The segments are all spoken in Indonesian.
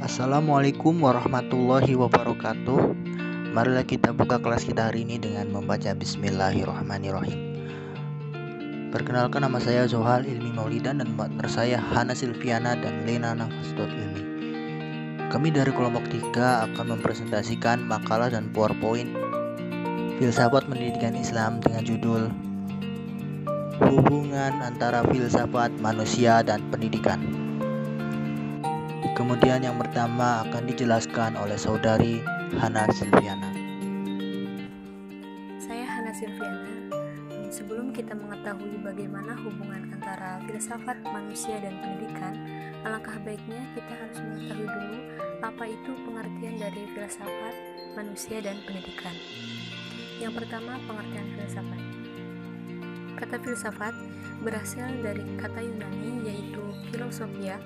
Assalamualaikum warahmatullahi wabarakatuh. Marilah kita buka kelas kita hari ini dengan membaca Bismillahirrahmanirrahim. Perkenalkan, nama saya Zohal Ilmi Maulidan dan partner saya Hana Silviana dan Lena Nafas.ilmi. Kami dari kelompok 3 akan mempresentasikan makalah dan PowerPoint Filsafat Pendidikan Islam dengan judul Hubungan antara filsafat manusia dan pendidikan. Kemudian yang pertama akan dijelaskan oleh saudari Hana Silviana. Saya Hana Silviana. Sebelum kita mengetahui bagaimana hubungan antara filsafat manusia dan pendidikan, alangkah baiknya kita harus mengetahui dulu apa itu pengertian dari filsafat manusia dan pendidikan. Yang pertama, pengertian filsafat. Kata filsafat berasal dari kata Yunani yaitu filosofia,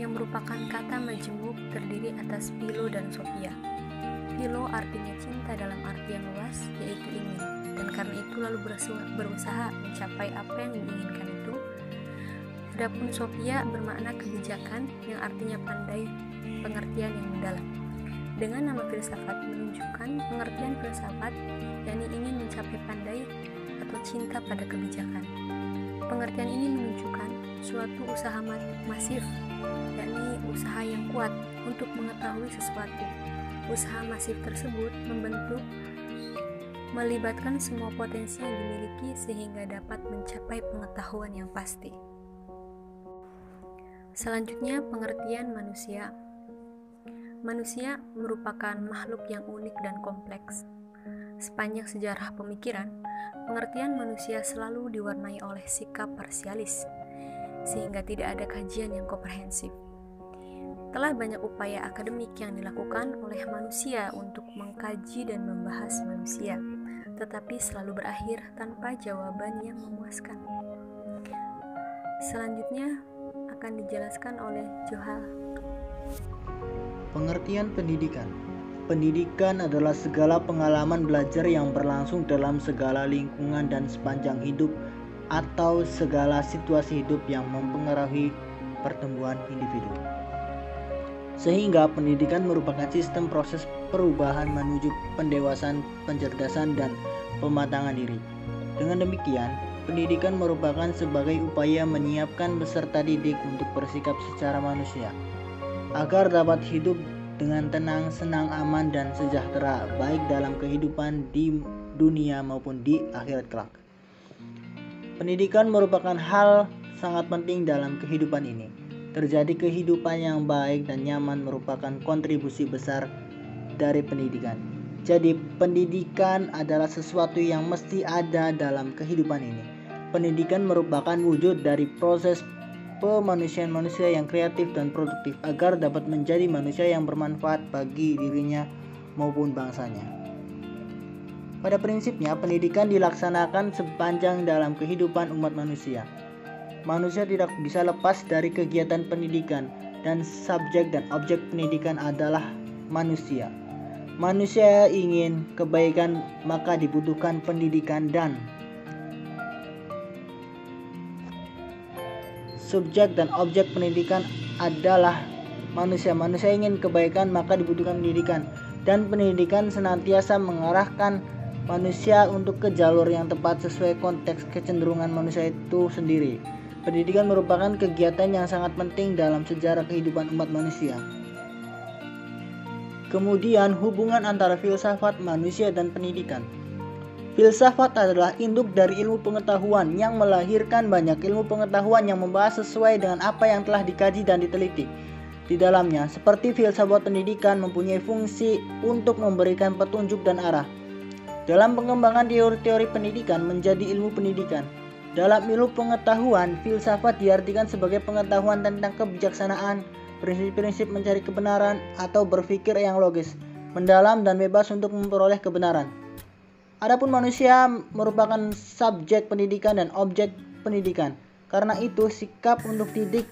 yang merupakan kata majemuk terdiri atas philo dan sophia. Philo artinya cinta dalam arti yang luas, yaitu ingin, dan karena itu lalu berusaha mencapai apa yang diinginkan itu. Adapun sophia bermakna kebijakan, yang artinya pandai, pengertian yang mendalam. Dengan nama filsafat menunjukkan pengertian filsafat, yakni ingin mencapai pandai atau cinta pada kebijakan. Pengertian ini menunjukkan suatu usaha masif, yakni usaha yang kuat untuk mengetahui sesuatu. Usaha masif tersebut melibatkan semua potensi yang dimiliki sehingga dapat mencapai pengetahuan yang pasti. Selanjutnya, pengertian manusia. Manusia merupakan makhluk yang unik dan kompleks. Sepanjang sejarah pemikiran, pengertian manusia selalu diwarnai oleh sikap parsialis, sehingga tidak ada kajian yang komprehensif. Telah banyak upaya akademik yang dilakukan oleh manusia untuk mengkaji dan membahas manusia, tetapi selalu berakhir tanpa jawaban yang memuaskan. Selanjutnya akan dijelaskan oleh Zohal. Pengertian pendidikan. Pendidikan adalah segala pengalaman belajar yang berlangsung dalam segala lingkungan dan sepanjang hidup atau segala situasi hidup yang mempengaruhi pertumbuhan individu. Sehingga pendidikan merupakan sistem proses perubahan menuju pendewasaan, pencerdasan, dan pematangan diri. Dengan demikian, pendidikan merupakan sebagai upaya menyiapkan peserta didik untuk bersikap secara manusia, agar dapat hidup dengan tenang, senang, aman, dan sejahtera, baik dalam kehidupan di dunia maupun di akhirat kelak. Pendidikan merupakan hal sangat penting dalam kehidupan ini. Terjadi kehidupan yang baik dan nyaman merupakan kontribusi besar dari pendidikan. Jadi, pendidikan adalah sesuatu yang mesti ada dalam kehidupan ini. Pendidikan merupakan wujud dari proses pemanusiaan manusia yang kreatif dan produktif agar dapat menjadi manusia yang bermanfaat bagi dirinya maupun bangsanya. Pada prinsipnya, pendidikan dilaksanakan sepanjang dalam kehidupan umat manusia. Manusia tidak bisa lepas dari kegiatan pendidikan, dan subjek dan objek pendidikan adalah manusia. Manusia ingin kebaikan, maka dibutuhkan pendidikan, dan subjek dan objek pendidikan adalah manusia. Manusia ingin kebaikan, maka dibutuhkan pendidikan, dan pendidikan senantiasa mengarahkan manusia untuk ke jalur yang tepat sesuai konteks kecenderungan manusia itu sendiri. Pendidikan merupakan kegiatan yang sangat penting dalam sejarah kehidupan umat manusia. Kemudian, hubungan antara filsafat manusia dan pendidikan. Filsafat adalah induk dari ilmu pengetahuan yang melahirkan banyak ilmu pengetahuan yang membahas sesuai dengan apa yang telah dikaji dan diteliti di dalamnya. Seperti filsafat pendidikan mempunyai fungsi untuk memberikan petunjuk dan arah dalam pengembangan teori-teori pendidikan menjadi ilmu pendidikan. Dalam ilmu pengetahuan, filsafat diartikan sebagai pengetahuan tentang kebijaksanaan, prinsip-prinsip mencari kebenaran, atau berpikir yang logis, mendalam, dan bebas untuk memperoleh kebenaran. Adapun manusia merupakan subjek pendidikan dan objek pendidikan. Karena itu, sikap untuk didik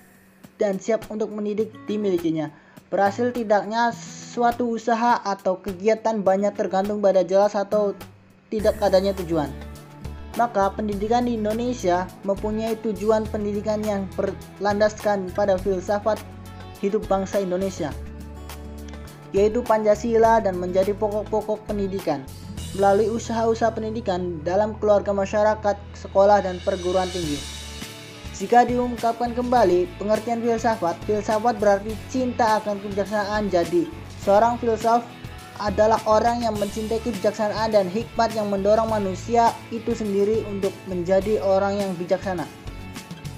dan siap untuk mendidik dimilikinya. Berhasil tidaknya suatu usaha atau kegiatan banyak tergantung pada jelas atau tidak adanya tujuan. Maka pendidikan di Indonesia mempunyai tujuan pendidikan yang berlandaskan pada filsafat hidup bangsa Indonesia, yaitu Pancasila, dan menjadi pokok-pokok pendidikan melalui usaha-usaha pendidikan dalam keluarga, masyarakat, sekolah, dan perguruan tinggi. Jika diungkapkan kembali pengertian filsafat, filsafat berarti cinta akan kebijaksanaan. Jadi, seorang filsuf adalah orang yang mencintai kebijaksanaan dan hikmat yang mendorong manusia itu sendiri untuk menjadi orang yang bijaksana.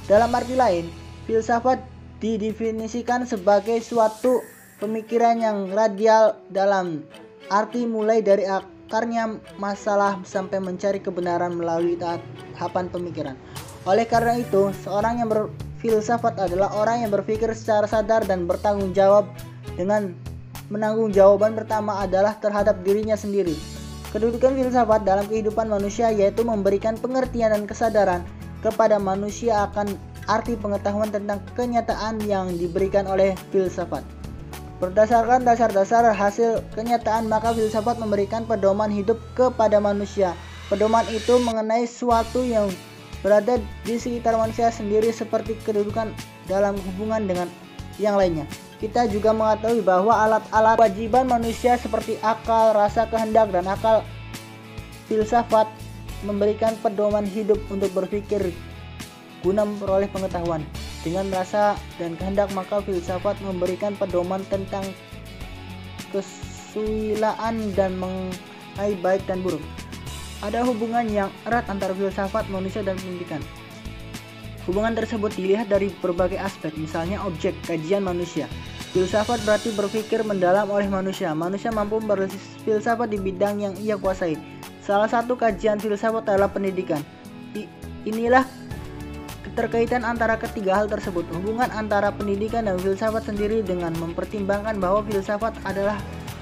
Dalam arti lain, filsafat didefinisikan sebagai suatu pemikiran yang radial dalam arti mulai dari akarnya masalah sampai mencari kebenaran melalui tahapan pemikiran. Oleh karena itu, seorang yang berfilsafat adalah orang yang berpikir secara sadar dan bertanggung jawab. Dengan menanggung jawaban pertama adalah terhadap dirinya sendiri. Kedudukan filsafat dalam kehidupan manusia yaitu memberikan pengertian dan kesadaran kepada manusia akan arti pengetahuan tentang kenyataan yang diberikan oleh filsafat. Berdasarkan dasar-dasar hasil kenyataan, maka filsafat memberikan pedoman hidup kepada manusia. Pedoman itu mengenai sesuatu yang berada di sekitar manusia sendiri seperti kedudukan dalam hubungan dengan yang lainnya. Kita juga mengetahui bahwa alat-alat kewajiban manusia seperti akal, rasa, kehendak, dan akal. Filsafat memberikan pedoman hidup untuk berpikir guna memperoleh pengetahuan. Dengan rasa dan kehendak, maka filsafat memberikan pedoman tentang kesusilaan dan mengenai baik dan buruk. Ada hubungan yang erat antara filsafat, manusia, dan pendidikan. Hubungan tersebut dilihat dari berbagai aspek, misalnya objek kajian manusia. Filsafat berarti berpikir mendalam oleh manusia. Manusia mampu berfilsafat di bidang yang ia kuasai. Salah satu kajian filsafat adalah pendidikan. Inilah keterkaitan antara ketiga hal tersebut. Hubungan antara pendidikan dan filsafat sendiri dengan mempertimbangkan bahwa filsafat adalah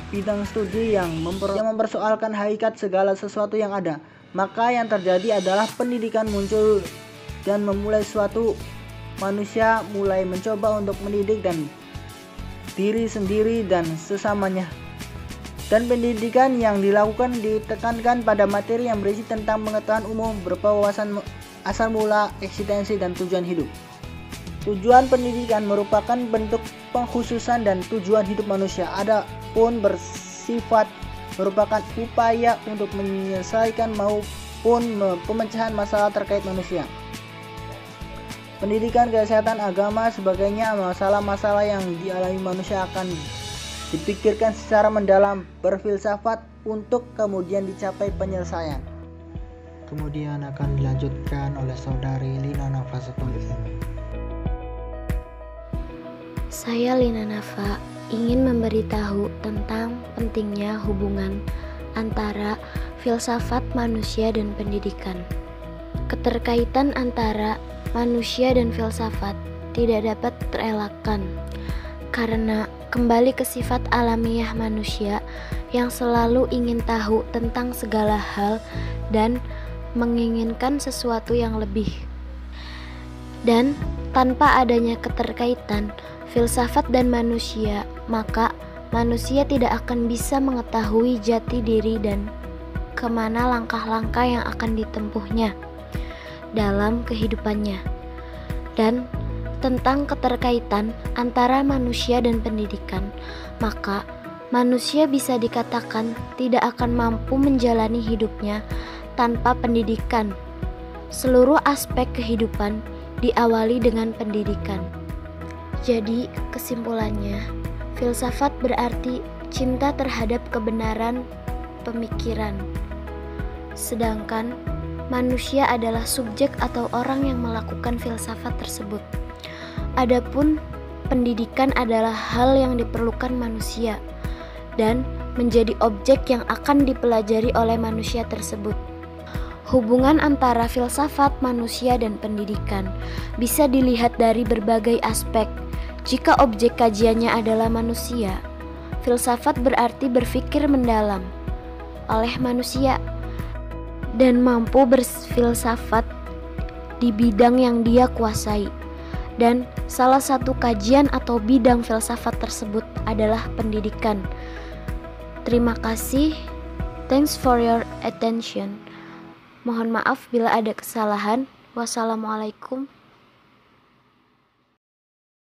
bidang studi yang mempersoalkan hakikat segala sesuatu yang ada. Maka yang terjadi adalah pendidikan muncul dan memulai suatu manusia mulai mencoba untuk mendidik dan diri sendiri dan sesamanya. Dan pendidikan yang dilakukan ditekankan pada materi yang berisi tentang pengetahuan umum berupa wawasan asal mula, eksistensi, dan tujuan hidup. Tujuan pendidikan merupakan bentuk pengkhususan dan tujuan hidup manusia. Adapun bersifat merupakan upaya untuk menyelesaikan maupun pemecahan masalah terkait manusia. Pendidikan, kesehatan, agama, sebagainya, masalah-masalah yang dialami manusia akan dipikirkan secara mendalam, berfilsafat untuk kemudian dicapai penyelesaian. Kemudian akan dilanjutkan oleh saudari Lina Nafa seperti ini. Saya Lina Nafa ingin memberitahu tentang pentingnya hubungan antara filsafat manusia dan pendidikan. Keterkaitan antara manusia dan filsafat tidak dapat terelakkan karena kembali ke sifat alamiah manusia yang selalu ingin tahu tentang segala hal dan menginginkan sesuatu yang lebih. Dan tanpa adanya keterkaitan filsafat dan manusia, maka manusia tidak akan bisa mengetahui jati diri dan kemana langkah-langkah yang akan ditempuhnya dalam kehidupannya. Dan tentang keterkaitan antara manusia dan pendidikan, maka manusia bisa dikatakan tidak akan mampu menjalani hidupnya tanpa pendidikan. Seluruh aspek kehidupan diawali dengan pendidikan. Jadi, kesimpulannya, filsafat berarti cinta terhadap kebenaran pemikiran. Sedangkan manusia adalah subjek atau orang yang melakukan filsafat tersebut. Adapun pendidikan adalah hal yang diperlukan manusia dan menjadi objek yang akan dipelajari oleh manusia tersebut. Hubungan antara filsafat, manusia, dan pendidikan bisa dilihat dari berbagai aspek. Jika objek kajiannya adalah manusia, filsafat berarti berpikir mendalam oleh manusia dan mampu berfilsafat di bidang yang dia kuasai. Dan salah satu kajian atau bidang filsafat tersebut adalah pendidikan. Terima kasih. Thanks for your attention. Mohon maaf bila ada kesalahan. Wassalamualaikum